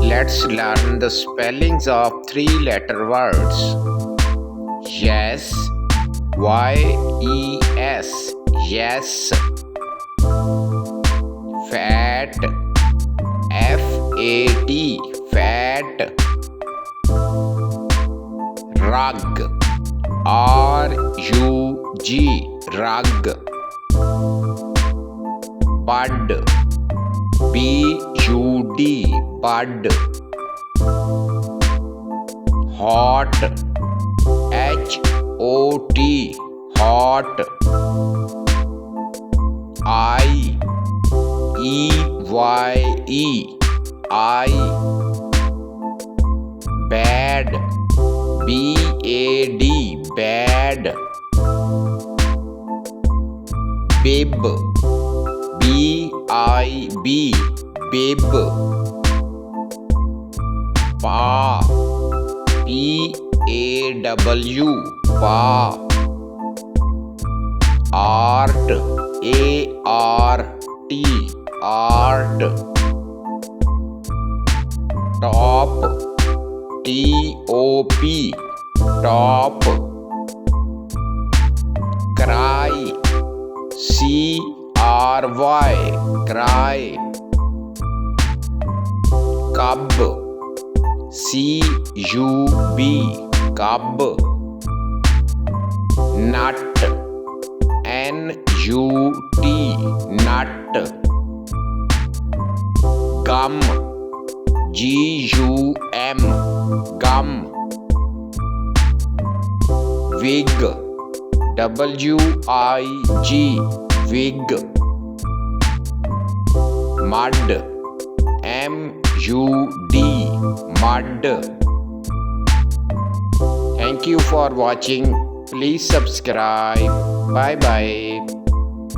Let's learn the spellings of three-letter words. Yes, Y-E-S, yes. Fat, F-A-T, fat. Rug, R-U-G, rug. Bud, B-U-D, bud. Hot, H-O-T, hot. I-E-Y-E, eye. Bad, B-A-D, bad. Bib, B-I-B, bib. Paw, P-A-W, paw. Art, A-R-T, art. Top, T-O-P, top. Cry, C-R-Y, cry. Cub, C-U-B, cub. Nut, N-U-T, nut. Gum, G-U-M, gum. Wig, W-I-G, wig. Mud, M-U-D, mud. Thank you for watching. Please subscribe. Bye bye.